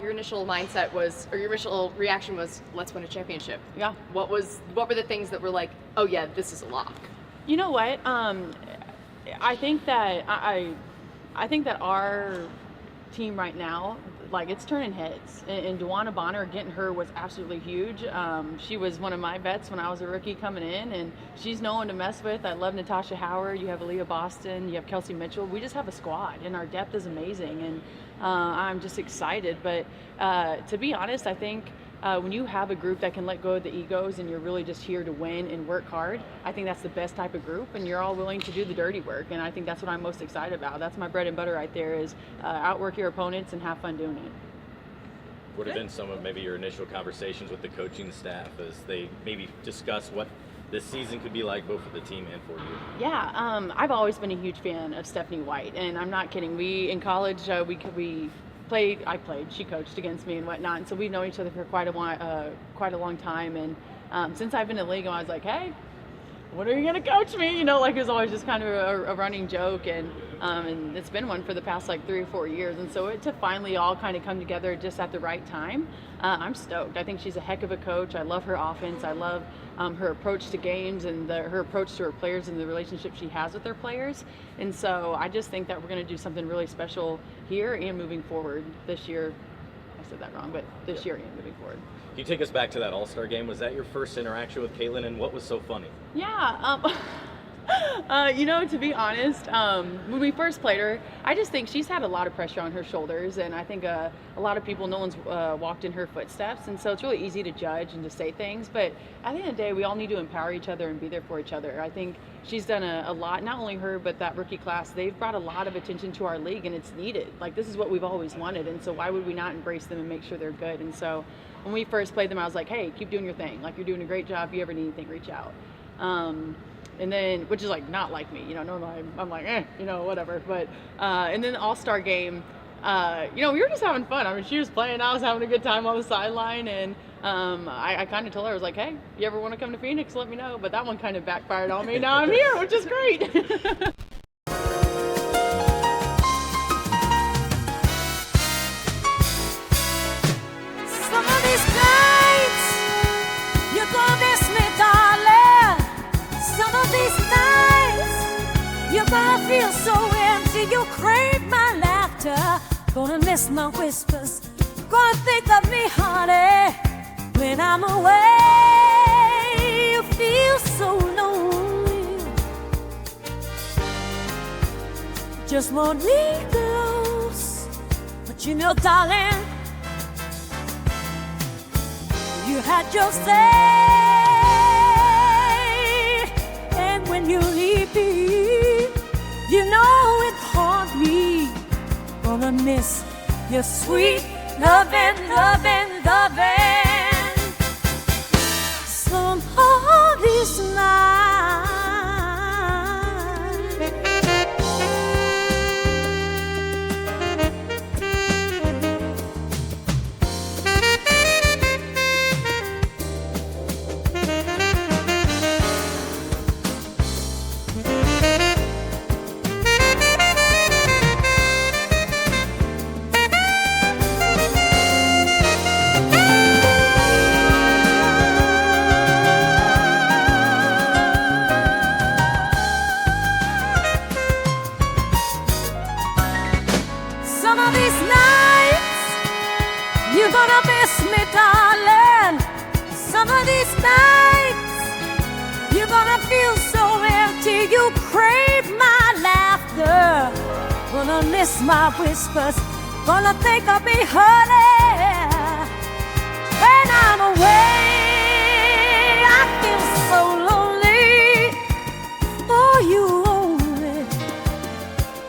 your initial mindset was, or your initial reaction was, let's win a championship. Yeah. What were the things that were like, oh yeah, this is a lock? You know what? I think that I think that our team right now, like, it's turning heads. And DeWanna Bonner, getting her was absolutely huge. She was one of my bets when I was a rookie coming in, and she's no one to mess with. I love Natasha Howard. You have Aaliyah Boston. You have Kelsey Mitchell. We just have a squad, and our depth is amazing. And I'm just excited. But to be honest, I think when you have a group that can let go of the egos and you're really just here to win and work hard, I think that's the best type of group, and you're all willing to do the dirty work. And I think that's what I'm most excited about. That's my bread and butter right there, is outwork your opponents and have fun doing it. What have been some of maybe your initial conversations with the coaching staff as they maybe discuss what this season could be like, both for the team and for you? Yeah, I've always been a huge fan of Stephanie White, and I'm not kidding. We, in college, we played, she coached against me and whatnot, and so we've known each other for quite a long time. And since I've been in the league, I was like, hey, when are you going to coach me? You know, like, it was always just kind of a running joke, and it's been one for the past like 3 or 4 years. And so to finally all kind of come together just at the right time, I'm stoked. I think she's a heck of a coach. I love her offense. I love her approach to games and her approach to her players and the relationship she has with their players. And so I just think that we're going to do something really special here and moving forward this year. I said that wrong, but this year and moving forward. Can you take us back to that All-Star game? Was that your first interaction with Caitlin, and what was so funny? Yeah, you know, to be honest, when we first played her, I just think she's had a lot of pressure on her shoulders, and I think a lot of people, no one's walked in her footsteps, and so it's really easy to judge and to say things, but at the end of the day, we all need to empower each other and be there for each other. I think she's done a lot, not only her, but that rookie class. They've brought a lot of attention to our league, and it's needed. Like, this is what we've always wanted, and so why would we not embrace them and make sure they're good? And so when we first played them, I was like, hey, keep doing your thing. Like, you're doing a great job. If you ever need anything, reach out. And then, which is like not like me, you know, normally I'm like, you know, whatever. But, and then the All-Star game, you know, we were just having fun. I mean, she was playing, I was having a good time on the sideline. And I kind of told her, I was like, hey, you ever want to come to Phoenix, let me know. But that one kind of backfired on me. Now I'm here, which is great. Some of these nights, you're gonna miss me, darling. Some of these nights, you're gonna feel so empty. You crave my laughter, gonna miss my whispers. Gonna think of me, honey, when I'm away. You feel so lonely, just want me close. But you know, darling, you had your say. When you leave me, you know it haunts me. Gonna miss your sweet loving, loving, loving. Some of these nights. You crave my laughter, gonna miss my whispers, gonna think of me, honey, when I'm away. I feel so lonely, for you only,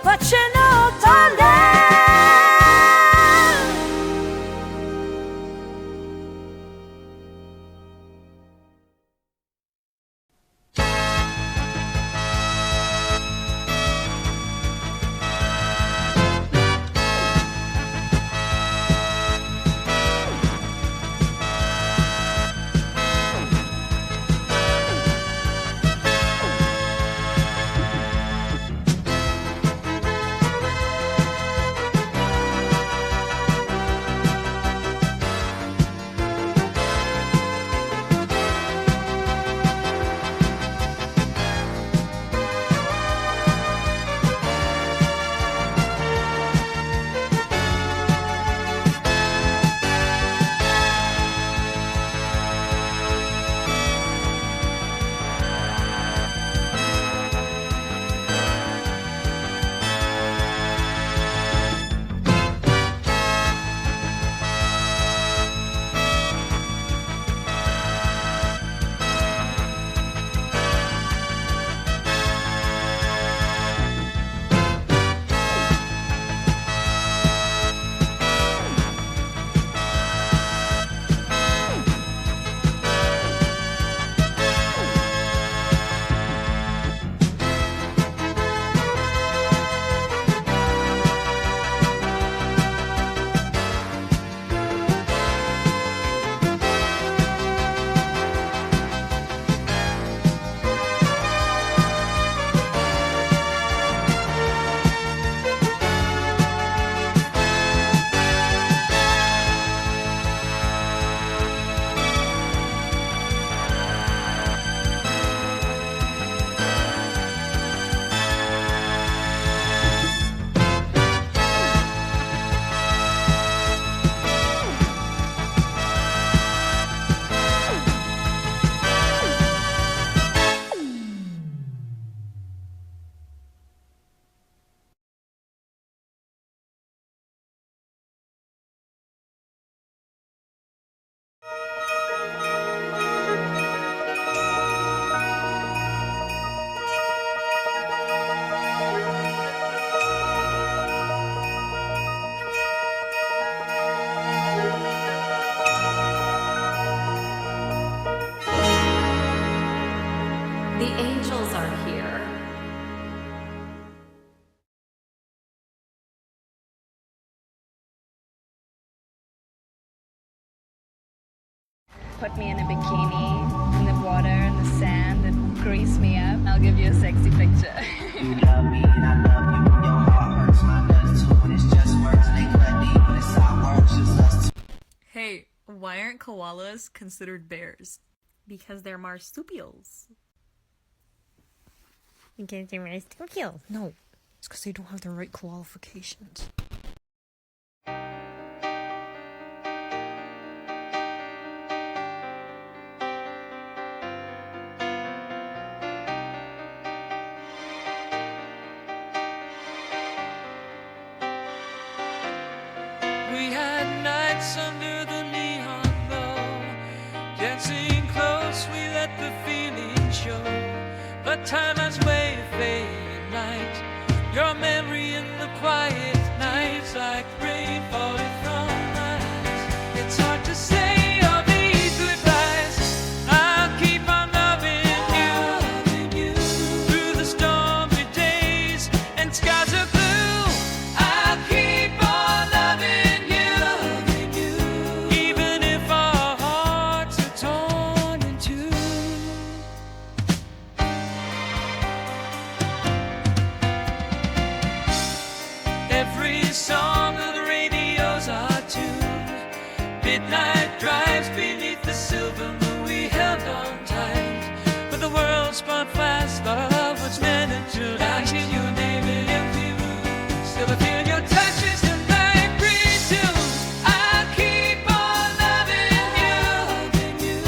but you know, darling, put me in a bikini, in the water, in the sand, and grease me up, I'll give you a sexy picture. You love me and I love you. Your heart hurts, my nuts too, and it's just words. They cut deep, but it's our words, just us two. Hey, why aren't koalas considered bears? Because they're marsupials. Because they're marsupials. No, it's because they don't have the right qualifications. We had nights under the neon glow, dancing close, we let the feeling show. But time has way of fading light, your memory in the quiet nights, like rain falling from my eyes. It's hard to say all these goodbyes. I'll keep on loving you through the stormy days and skies are blue. I'll keep on loving you, even if our hearts are torn in two. Every song of the radio's our tune. Midnight drives beneath the silver moon, we held on tight. But the world spun fast, thought our love was meant to last. I hear your name in empty rooms, still I feel your touch as the night resumes. I'll keep on loving you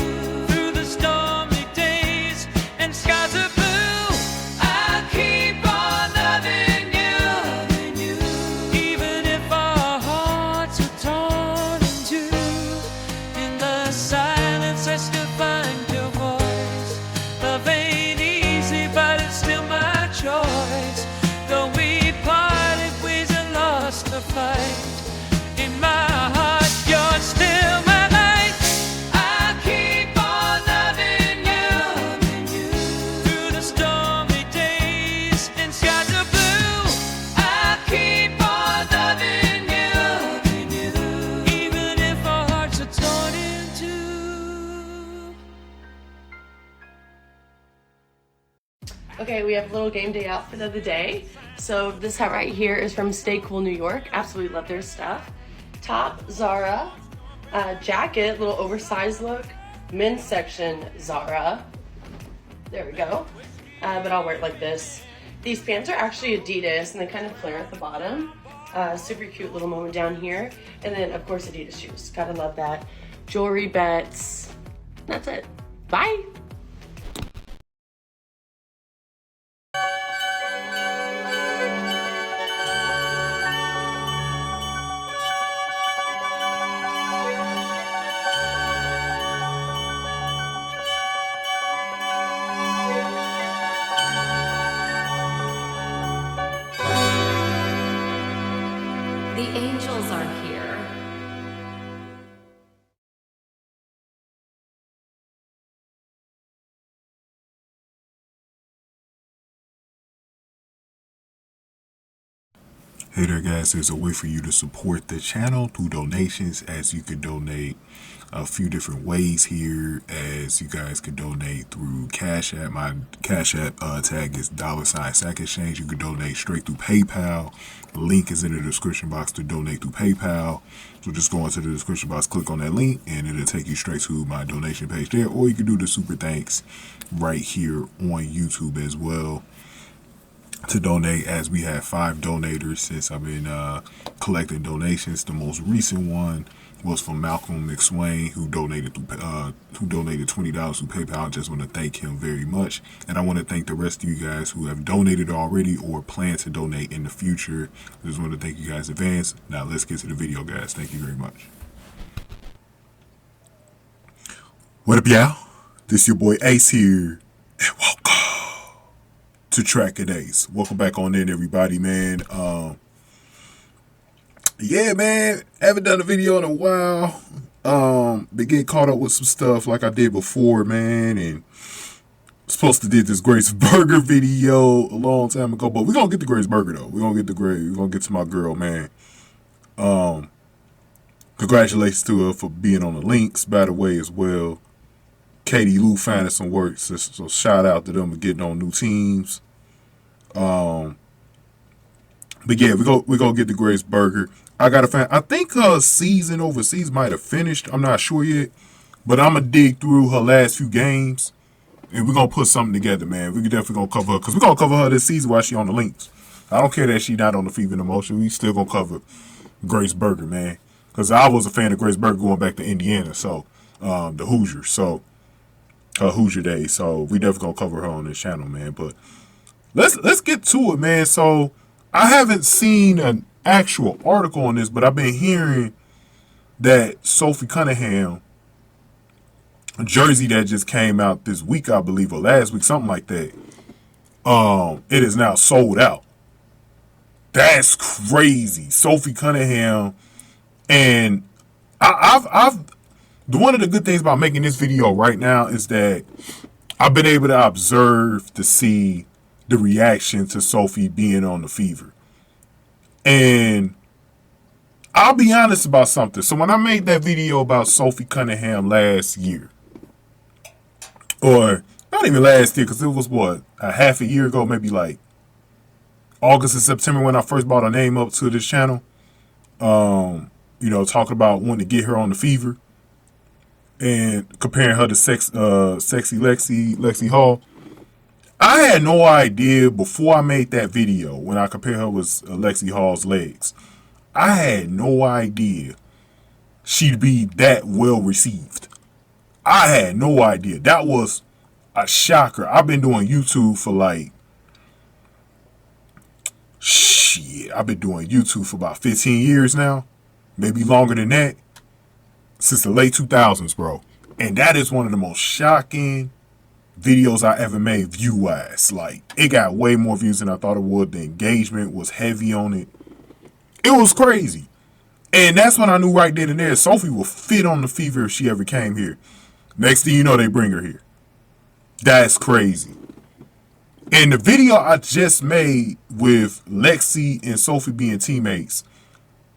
through the stormy days and skies are blue. I'll keep on loving you, even if our hearts are torn in two. In the silence I still find your voice. Love ain't easy, but it's still my choice. Though we parted ways and lost the fight, in my heart you're still my light. I'll keep on loving you through the stormy days and skies are blue. I'll keep on loving you, even if our hearts are torn in two. Okay, we have a little game day outfit of the day. So this hat right here is from Stay Cool New York. Absolutely love their stuff. Top, Zara. Jacket, little oversized look. Men's section, Zara. There we go. But I'll wear it like this. These pants are actually Adidas and they kind of flare at the bottom. Super cute little moment down here. And then of course Adidas shoes. Gotta love that. Jewelry bets. That's it. Bye. The angels are here. Hey there guys, there's a way for you to support the channel through donations, as you can donate a few different ways here, as you guys can donate through Cash App. My Cash App tag is $Sack Exchange. You can donate straight through PayPal. The link is in the description box to donate through PayPal. So just go into the description box, click on that link, and it'll take you straight to my donation page there. Or you can do the super thanks right here on YouTube as well to donate, as we have 5 donators since I've been collecting donations. The most recent one was from Malcolm McSwain, who donated $20 through PayPal. I just want to thank him very much, and I want to thank the rest of you guys who have donated already or plan to donate in the future. I just want to thank you guys in advance. Now let's get to the video, guys. Thank you very much. What up, y'all? This your boy Ace here, and welcome to Track and Ace. Welcome back on in, everybody, man. Yeah, man, haven't done a video in a while. Been getting caught up with some stuff like I did before, man, and supposed to did this Grace Burger video a long time ago, but we're gonna get the Grace Burger though. We're gonna get to my girl, man. Congratulations to her for being on the links, by the way, as well. Katie Lou finding some work. So shout out to them for getting on new teams. But yeah, we go get the Grace Burger. I got a fan. I think her season overseas might have finished. I'm not sure yet. But I'm going to dig through her last few games. And we're going to put something together, man. We're definitely going to cover her. Because we're going to cover her this season while she on the links. I don't care that she not on the Fever and Emotion. We still going to cover Grace Burger, man. Because I was a fan of Grace Burger going back to Indiana. So, the Hoosiers. So, her Hoosier days. So, we definitely going to cover her on this channel, man. But let's get to it, man. So, I haven't seen an actual article on this. But I've been hearing that Sophie Cunningham jersey that just came out this week, I believe, or last week, something like that. It is now sold out. That's crazy. Sophie Cunningham. And I've one of the good things about making this video right now is that I've been able to observe to see the reaction to Sophie being on the Fever. And I'll be honest about something. So when I made that video about Sophie Cunningham last year, or not even last year, because it was, what, a half a year ago, maybe like August and September when I first brought her name up to this channel. You know, talking about wanting to get her on the Fever and comparing her to sexy Lexi Hall. I had no idea before I made that video when I compared her with Lexi Hall's legs. I had no idea she'd be that well received. I had no idea. That was a shocker. I've been doing YouTube for like, I've been doing YouTube for about 15 years now. Maybe longer than that. Since the late 2000s, bro. And that is one of the most shocking videos I ever made view-wise. Like, it got way more views than I thought it would. The engagement was heavy on it. It was crazy. And that's when I knew right then and there Sophie would fit on the Fever if she ever came here. Next thing you know, they bring her here. That's crazy. And the video I just made with Lexi and Sophie being teammates,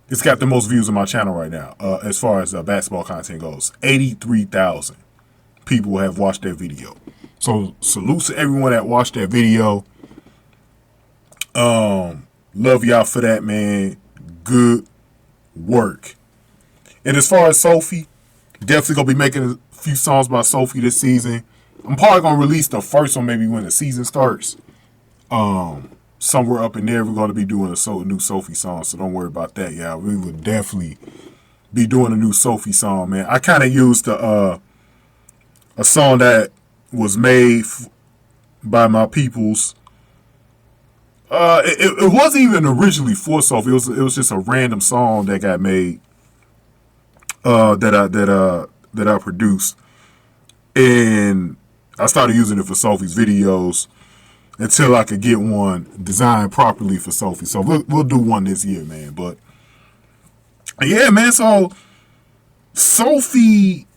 it's got the most views on my channel right now, as far as basketball content goes. 83,000 people have watched that video. So salute to everyone that watched that video. Love y'all for that, man. Good work. And as far as Sophie, definitely gonna be making a few songs by Sophie this season. I'm probably gonna release the first one maybe when the season starts. Somewhere up in there, we're gonna be doing a new Sophie song, so don't worry about that, y'all. We will definitely be doing a new Sophie song, man. I kind of used a song that was made by my peoples. It wasn't even originally for Sophie. It was just a random song that got made. That I produced, and I started using it for Sophie's videos until I could get one designed properly for Sophie. So we'll do one this year, man. But yeah, man. So Sophie,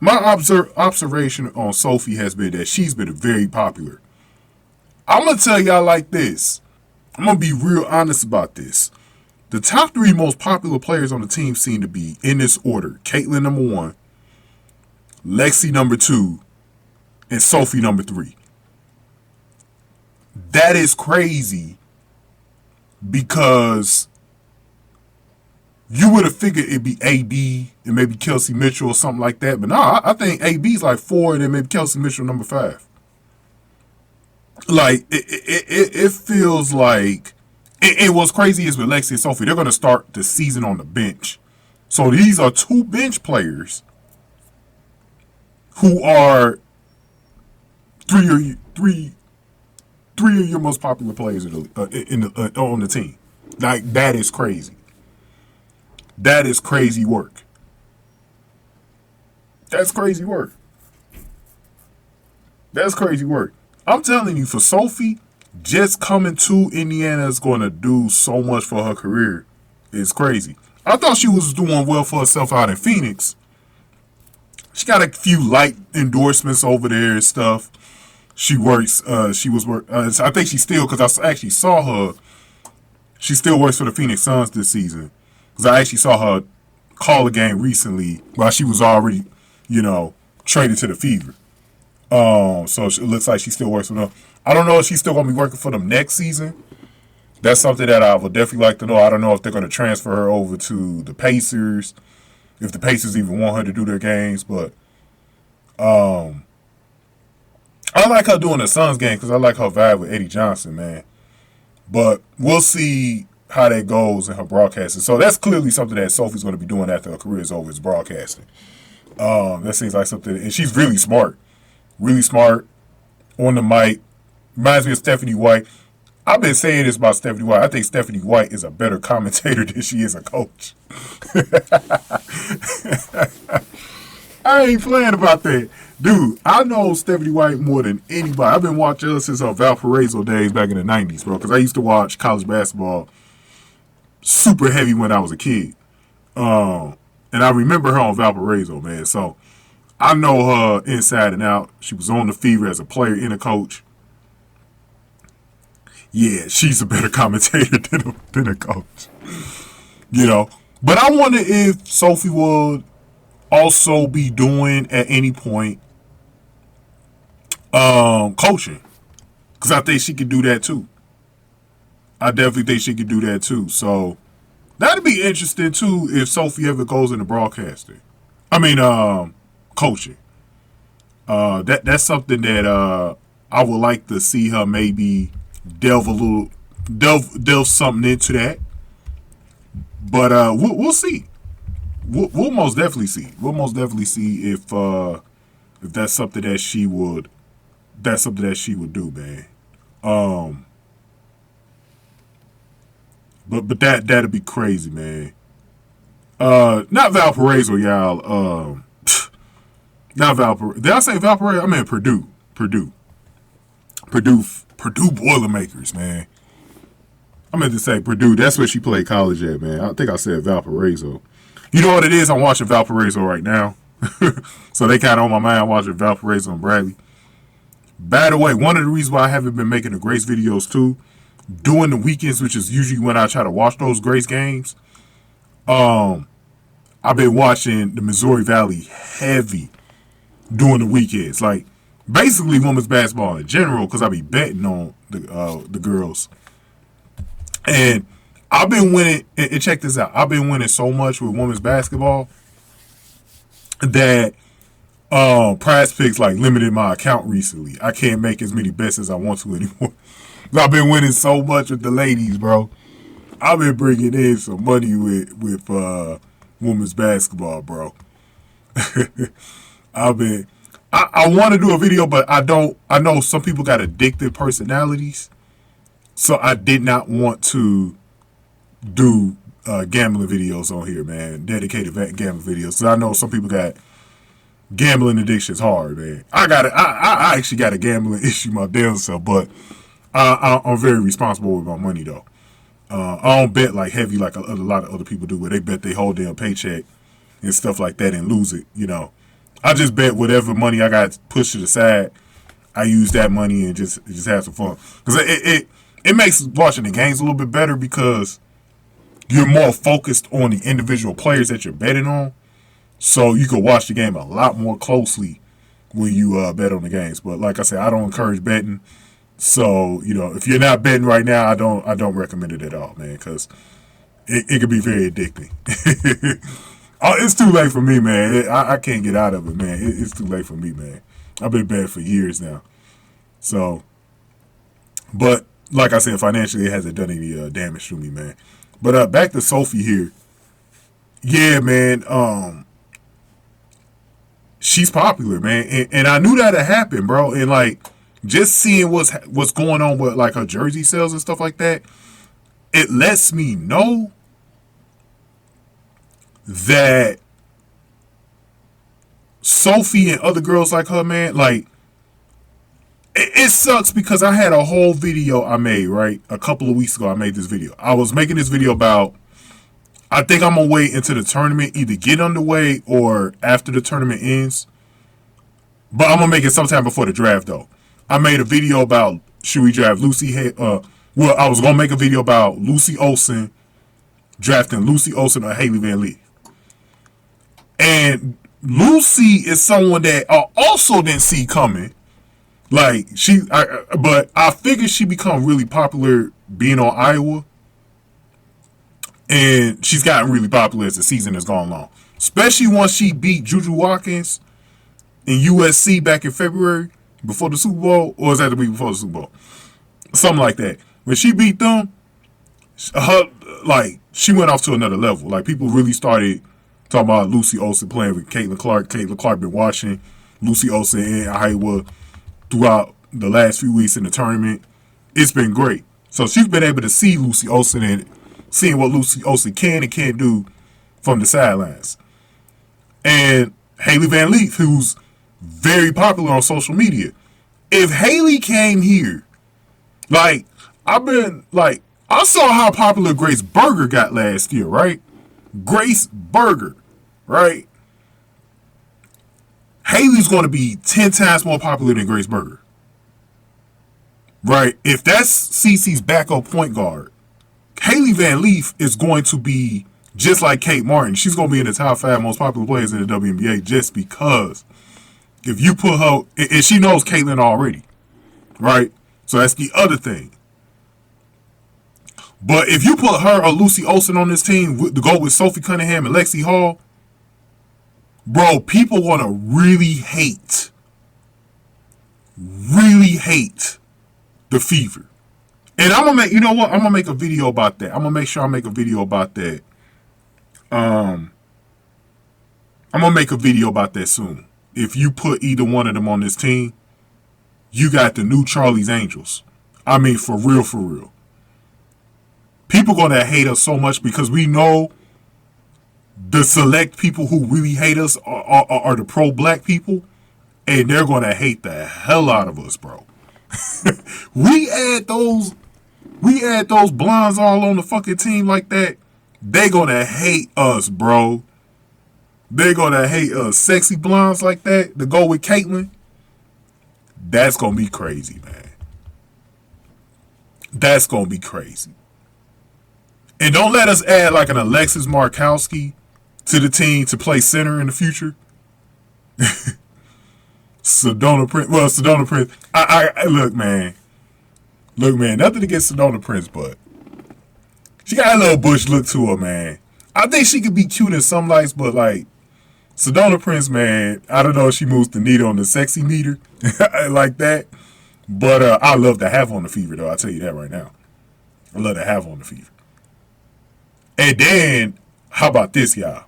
my observation on Sophie has been that she's been very popular. I'm gonna tell y'all like this. I'm gonna be real honest about this. The top 3 most popular players on the team seem to be in this order: Caitlin number 1, Lexi number 2, and Sophie number 3. That is crazy because you would have figured it'd be AB and maybe Kelsey Mitchell or something like that. But nah, I think AB's like 4 and then maybe Kelsey Mitchell number 5. Like, it feels like... And what's crazy is with Lexi and Sophie, they're going to start the season on the bench. So these are 2 bench players who are three of your most popular players on the team. Like, that is crazy. That is crazy work. That's crazy work. That's crazy work. I'm telling you, for Sophie, just coming to Indiana is going to do so much for her career. It's crazy. I thought she was doing well for herself out in Phoenix. She got a few light endorsements over there and stuff. She works, I think she still, because I actually saw her, she still works for the Phoenix Suns this season. Because I actually saw her call a game recently while she was already, traded to the Fever. So it looks like she still works for them. I don't know if she's still gonna be working for them next season. That's something that I would definitely like to know. I don't know if they're gonna transfer her over to the Pacers, if the Pacers even want her to do their games, but I like her doing the Suns game because I like her vibe with Eddie Johnson, man. But we'll see how that goes in her broadcasting. So that's clearly something that Sophie's going to be doing after her career is over, is broadcasting. That seems like something, and she's really smart on the mic. Reminds me of Stephanie White. I've been saying this about Stephanie White. I think Stephanie White is a better commentator than she is a coach. I ain't playing about that. Dude, I know Stephanie White more than anybody. I've been watching her since her Valparaiso days back in the 90s, bro, because I used to watch college basketball super heavy when I was a kid. And I remember her on Valparaiso, man. So I know her inside and out. She was on the Fever as a player and a coach. Yeah, she's a better commentator than a coach. You know? But I wonder if Sophie would also be doing at any point coaching, because I think she could do that too. I definitely think she could do that too. So that'd be interesting too if Sophie ever goes into broadcasting. I mean, coaching. That's something that I would like to see her maybe delve something into that. But we'll see. We'll most definitely see. We'll most definitely see if that's something that she would. That's something that she would do, man. But that'd be crazy, man. Not Valparaiso, y'all. Not Valparaiso. Did I say Valparaiso? I meant Purdue. Purdue Boilermakers, man. I meant to say Purdue. That's where she played college at, man. I think I said Valparaiso. You know what it is? I'm watching Valparaiso right now. So they kind of on my mind watching Valparaiso and Bradley. By the way, one of the reasons why I haven't been making the Grace videos too, during the weekends, which is usually when I try to watch those Grace games, I've been watching the Missouri Valley heavy during the weekends. Like, basically women's basketball in general, because I be betting on the girls. And I've been winning, and check this out, I've been winning so much with women's basketball that Prize Picks like limited my account recently. I can't make as many bets as I want to anymore. I've been winning so much with the ladies, bro. I've been bringing in some money with women's basketball, bro. I want to do a video, but I know some people got addictive personalities, so I did not want to do gambling videos on here, man. Dedicated gambling videos. So I know some people got gambling addictions hard, man. I actually got a gambling issue my damn self, but I'm very responsible with my money though. I don't bet like heavy like a lot of other people do, where they bet their whole damn paycheck and stuff like that and lose it. You know, I just bet whatever money I got pushed to the side, I use that money and just have some fun, because it makes watching the games a little bit better because you're more focused on the individual players that you're betting on. So you can watch the game a lot more closely when you bet on the games. But like I said, I don't encourage betting. So, you know, if you're not betting right now, I don't recommend it at all, man, because it can be very addicting. It's too late for me, man. I can't get out of it, man. It's too late for me, man. I've been betting for years now. So, but like I said, financially, it hasn't done any damage to me, man. But back to Sophie here. Yeah, man. She's popular, man, and I knew that'd happen, bro. And like, just seeing what's going on with like her jersey sales and stuff like that, it lets me know that Sophie and other girls like her, man, like, it sucks because I had a whole video I made, right? A couple of weeks ago, I made this video. I was making this video about, I think I'm going to wait until the tournament either get underway or after the tournament ends. But I'm going to make it sometime before the draft, though. I made a video about, should we draft Lucy? I was going to make a video about Lucy Olsen, drafting Lucy Olsen or Haley Van Lee. And Lucy is someone that I also didn't see coming. Like but I figured she become really popular being on Iowa, and she's gotten really popular as the season has gone along. Especially once she beat Juju Watkins in USC back in February before the Super Bowl, or is that the week before the Super Bowl? Something like that. When she beat them, she went off to another level. Like, people really started talking about Lucy Olsen playing with Caitlin Clark. Caitlin Clark been watching Lucy Olsen in Iowa throughout the last few weeks in the tournament. It's been great. So she's been able to see Lucy Olsen and seeing what Lucy Olsen can and can't do from the sidelines. And Haley Van Leaf, who's very popular on social media. If Haley came here, I saw how popular Grace Berger got last year, right? Grace Berger, right? Haley's going to be 10 times more popular than Grace Berger. Right? If that's CeCe's backup point guard, Haley Van Leaf is going to be just like Kate Martin. She's going to be in the top 5 most popular players in the WNBA just because if you put her, and she knows Caitlin already, right? So that's the other thing. But if you put her or Lucy Olsen on this team to go with Sophie Cunningham and Lexi Hall, bro, people want to really hate the Fever. And I'm going to make, you know what? I'm going to make a video about that. I'm going to make sure I make a video about that. I'm going to make a video about that soon. If you put either one of them on this team, you got the new Charlie's Angels. I mean, for real, for real. People going to hate us so much because we know the select people who really hate us are the pro-black people, and they're going to hate the hell out of us, bro. we add those blondes all on the fucking team like that, they going to hate us, bro. They're going to hate us. Sexy blondes like that to go with Caitlin, that's going to be crazy, man. That's going to be crazy. And don't let us add like an Alexis Markowski to the team to play center in the future. Sedona Prince. Well, Sedona Prince. Look, man, nothing against Sedona Prince, but she got a little Bush look to her, man. I think she could be cute in some lights, but like Sedona Prince, man, I don't know if she moves the needle on the sexy meter like that. But I love to have on the Fever, though. I'll tell you that right now. I love to have on the Fever. And then, how about this, y'all?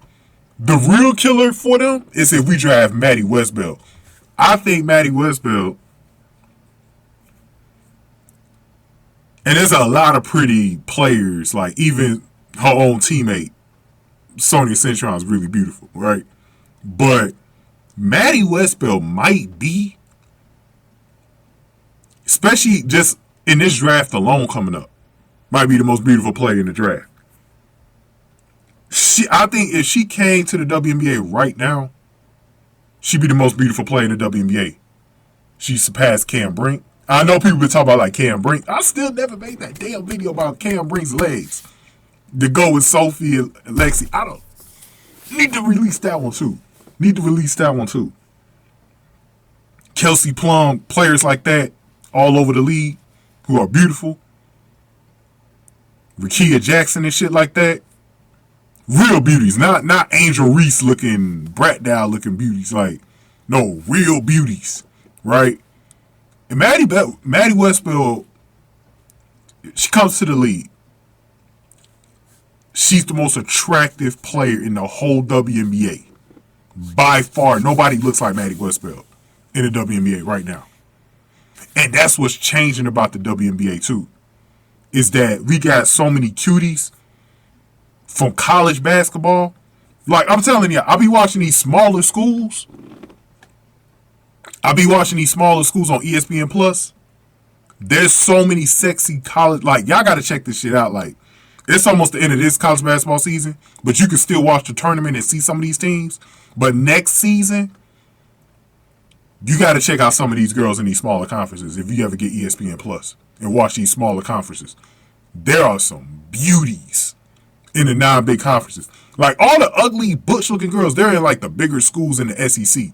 The real killer for them is if we draft Maddie Westbeld. I think Maddie Westbeld, and there's a lot of pretty players, like even her own teammate, Sonia Cintron, is really beautiful, right? But Maddie Westbeld might be, especially just in this draft alone coming up, might be the most beautiful player in the draft. I think if she came to the WNBA right now, she'd be the most beautiful player in the WNBA. She surpassed Cam Brink. I know people been talking about like Cam Brink. I still never made that damn video about Cam Brink's legs to go with Sophie and Lexi. I don't need to release that one too. Kelsey Plum, players like that all over the league who are beautiful. Rickea Jackson and shit like that. Real beauties, not Angel Reese looking, Brat Dow looking beauties. Like, no, real beauties, right? And Maddie Westbeld, she comes to the league. She's the most attractive player in the whole WNBA. By far, nobody looks like Maddie Westbeld in the WNBA right now. And that's what's changing about the WNBA too, is that we got so many cuties from college basketball. Like, I'm telling you, I'll be watching these smaller schools. on ESPN Plus. There's so many sexy college, like, y'all gotta check this shit out. Like, it's almost the end of this college basketball season, but you can still watch the tournament and see some of these teams. But next season, you gotta check out some of these girls in these smaller conferences if you ever get ESPN Plus and watch these smaller conferences. There are some beauties in the non-big conferences. Like, all the ugly, butch-looking girls, they're in, like, the bigger schools in the SEC.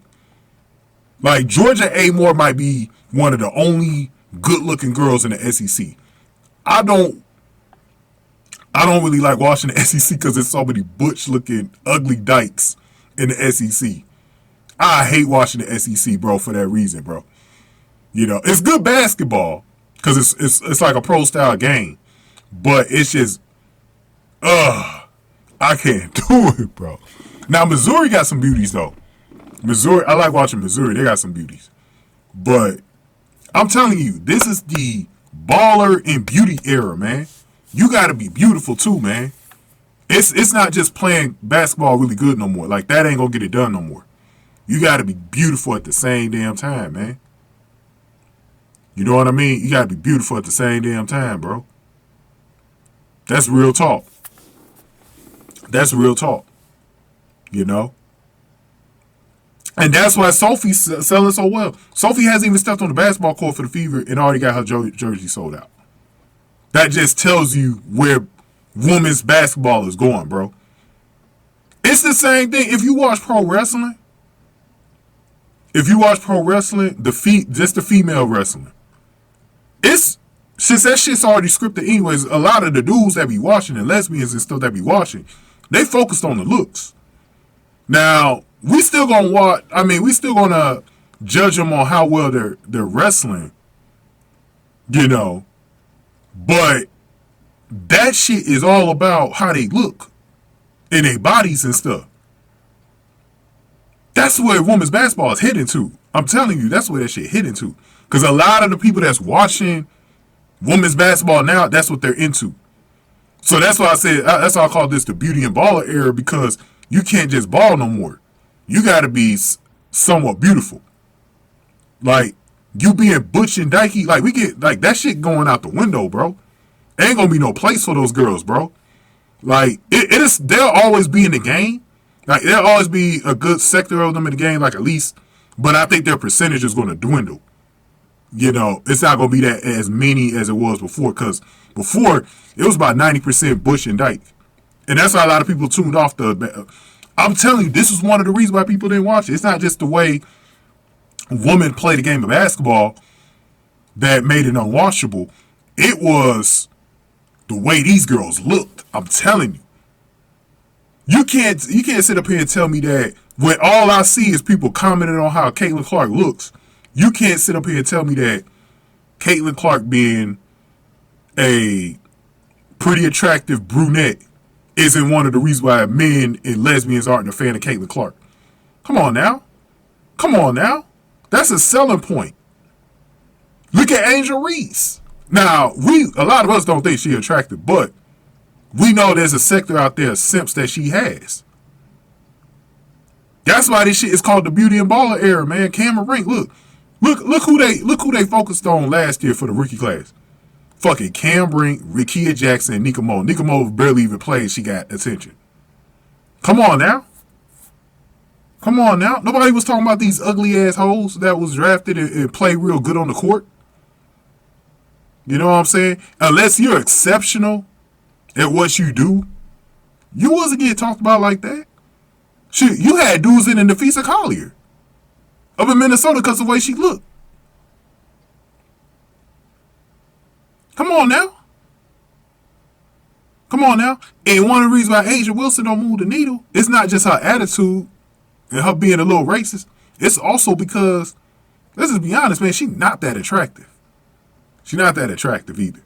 Like, Georgia Amore might be one of the only good-looking girls in the SEC. I don't really like watching the SEC because there's so many butch-looking, ugly dykes in the SEC. I hate watching the SEC, bro, for that reason, bro. You know, it's good basketball because it's like a pro-style game. But it's just, I can't do it, bro. Now, Missouri got some beauties, though. Missouri, I like watching Missouri. They got some beauties. But I'm telling you, this is the baller and beauty era, man. You got to be beautiful, too, man. It's not just playing basketball really good no more. Like, that ain't going to get it done no more. You got to be beautiful at the same damn time, man. You know what I mean? You got to be beautiful at the same damn time, bro. That's real talk. That's real talk. You know? And that's why Sophie's selling so well. Sophie hasn't even stepped on the basketball court for the Fever and already got her jersey sold out. That just tells you where women's basketball is going, bro. It's the same thing. If you watch pro wrestling, just the female wrestling, since that shit's already scripted anyways, a lot of the dudes that be watching and lesbians and stuff that be watching, they focused on the looks. Now, we still gonna judge them on how well they're wrestling, you know, but that shit is all about how they look and their bodies and stuff. That's where women's basketball is heading to. I'm telling you, that's where that shit heading to. Because a lot of the people that's watching women's basketball now, that's what they're into. So that's why that's why I call this the beauty and baller era, because you can't just ball no more. You got to be somewhat beautiful. Like, you being butch and dykey, like, we get, like, that shit going out the window, bro. Ain't gonna be no place for those girls, bro. Like, they'll always be in the game. Like, there'll always be a good sector of them in the game, like, at least. But I think their percentage is going to dwindle. You know, it's not going to be that as many as it was before. Because before, it was about 90% Bush and Dyke. And that's why a lot of people tuned off the... I'm telling you, this is one of the reasons why people didn't watch it. It's not just the way women play the game of basketball that made it unwatchable. It was the way these girls looked. I'm telling you. You can't sit up here and tell me that when all I see is people commenting on how Caitlin Clark looks. You can't sit up here and tell me that Caitlin Clark being a pretty attractive brunette isn't one of the reasons why men and lesbians aren't a fan of Caitlin Clark. Come on now. Come on now. That's a selling point. Look at Angel Reese. Now, a lot of us don't think she's attractive, but we know there's a sector out there of simps that she has. That's why this shit is called the beauty and baller era, man. Cameron Brink, look who they focused on last year for the rookie class. Fucking Cam Brink, Rickea Jackson, and Nika Mo. Nika Mo barely even played. She got attention. Come on now. Come on now. Nobody was talking about these ugly ass hoes that was drafted and play real good on the court. You know what I'm saying? Unless you're exceptional at what you do, you wasn't getting talked about like that. Shit, you had dudes in Napheesa Collier up in Minnesota because of the way she looked. Come on now. Come on now. And one of the reasons why Asia Wilson don't move the needle, it's not just her attitude and her being a little racist. It's also because, let's just be honest, man, she's not that attractive. She's not that attractive either.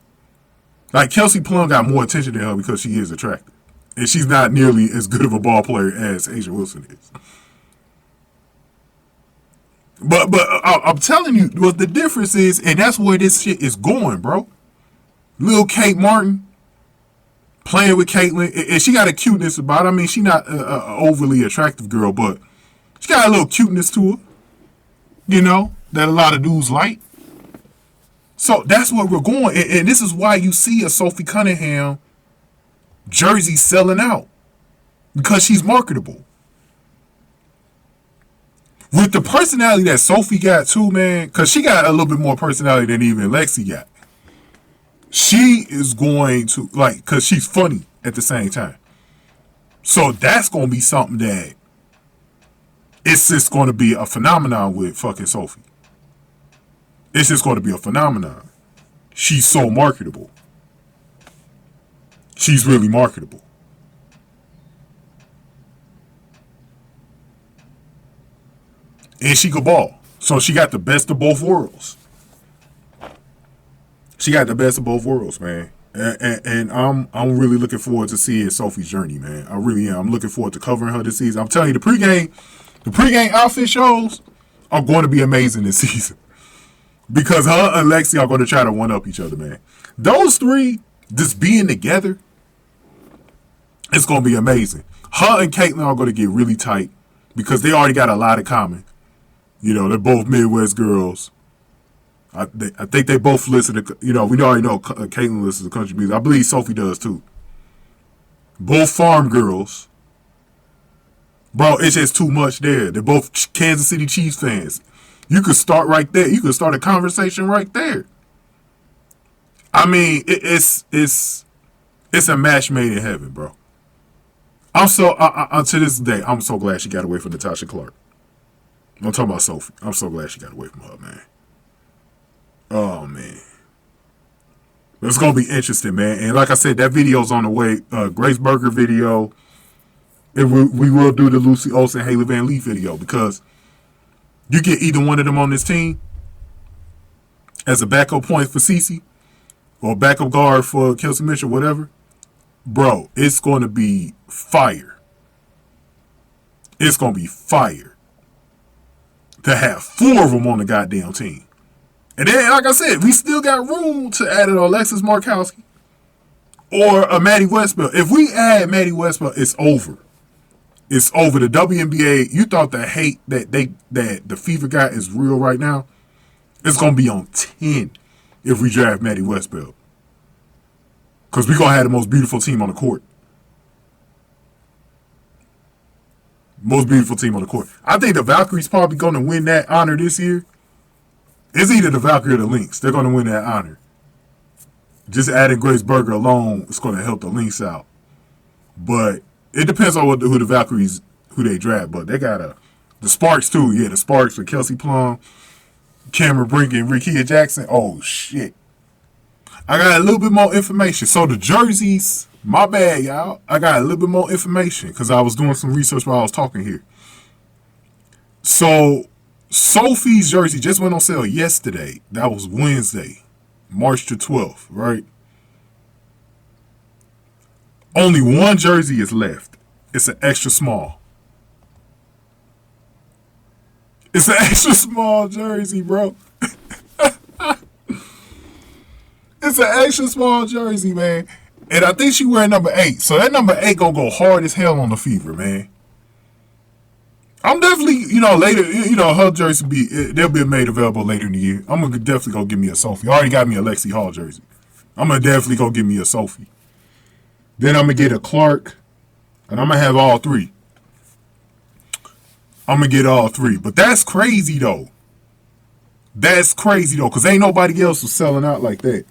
Like, Kelsey Plum got more attention than her because she is attractive. And she's not nearly as good of a ball player as Asia Wilson is. But I'm telling you what the difference is, and that's where this shit is going, bro. Lil Kate Martin playing with Caitlyn, and she got a cuteness about her. I mean, she's not an overly attractive girl, but she got a little cuteness to her, you know, that a lot of dudes like. So that's where we're going, and this is why you see a Sophie Cunningham jersey selling out, because she's marketable. With the personality that Sophie got too, man, because she got a little bit more personality than even Lexi got. She is going to, like, because she's funny at the same time. So that's going to be something that It's just going to be a phenomenon with fucking Sophie. It's just going to be a phenomenon. She's so marketable. She's really marketable. And she could ball. So she got the best of both worlds. She got the best of both worlds, man. And I'm really looking forward to seeing Sophie's journey, man. I really am. I'm looking forward to covering her this season. I'm telling you, the pregame outfit shows are going to be amazing this season. Because her and Lexi are going to try to one-up each other, man. Those three just being together, it's going to be amazing. Her and Caitlyn are going to get really tight because they already got a lot in common. You know, they're both Midwest girls. I think they both listen to, you know, we already know Caitlyn listens to country music. I believe Sophie does too. Both farm girls. Bro, it's just too much there. They're both Kansas City Chiefs fans. You could start right there. You could start a conversation right there. I mean, it's a match made in heaven, bro. To this day, I'm so glad she got away from Natasha Clark. I'm talking about Sophie. I'm so glad she got away from her, man. Oh, man. It's going to be interesting, man. And like I said, that video's on the way. Grace Berger video. And we will do the Lucy Olsen, Haley Van Lee video because you get either one of them on this team as a backup point for Cece or backup guard for Kelsey Mitchell, whatever. Bro, it's going to be fire. It's going to be fire to have 4 of them on the goddamn team. And then, like I said, we still got room to add an Alexis Markowski or a Maddie Westbelt. If we add Maddie Westbelt, it's over. It's over. The WNBA, you thought the hate that the Fever got is real right now. It's going to be on 10 if we draft Maddie Westbelt. Because we're going to have the most beautiful team on the court. Most beautiful team on the court. I think the Valkyries probably going to win that honor this year. It's either the Valkyrie or the Lynx. They're going to win that honor. Just adding Grace Berger alone is going to help the Lynx out. But it depends on who the Valkyries, who they draft. But they got the Sparks too. Yeah, the Sparks with Kelsey Plum, Cameron Brink, and Rickea Jackson. Oh, shit. I got a little bit more information. So the jerseys, my bad, y'all. I got a little bit more information because I was doing some research while I was talking here. So Sophie's jersey just went on sale yesterday. That was Wednesday, March the 12th, right? Only one jersey is left. It's an extra small. It's an extra small jersey, bro. It's an extra small jersey, man. And I think she wearing number 8. So that number 8 gonna go hard as hell on the Fever, man. I'm definitely, later, her jersey they'll be made available later in the year. I'm gonna definitely go give me a Sophie. I already got me a Lexi Hall jersey. I'm gonna definitely go give me a Sophie. Then I'm gonna get a Clark, and I'm gonna have all 3. I'm gonna get all 3. But that's crazy though. That's crazy though, because ain't nobody else was selling out like that.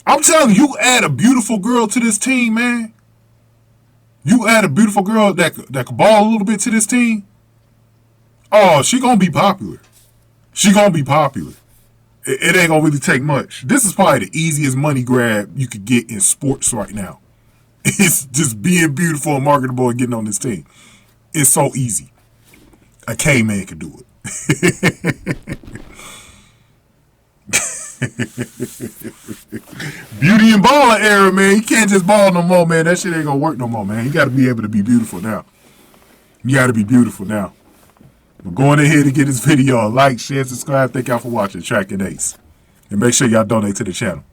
I'm telling you, you add a beautiful girl to this team, man. You add a beautiful girl that could ball a little bit to this team. Oh, she gonna be popular. She gonna be popular. It ain't gonna really take much. This is probably the easiest money grab you could get in sports right now. It's just being beautiful and marketable and getting on this team. It's so easy. A K-man could do it. Beauty and baller era, man. You can't just ball no more, man. That shit ain't gonna work no more, man. You gotta be able to be beautiful now. You gotta be beautiful now. But going ahead and get this video a like, share, subscribe. Thank y'all for watching Track and Ace. And make sure y'all donate to the channel.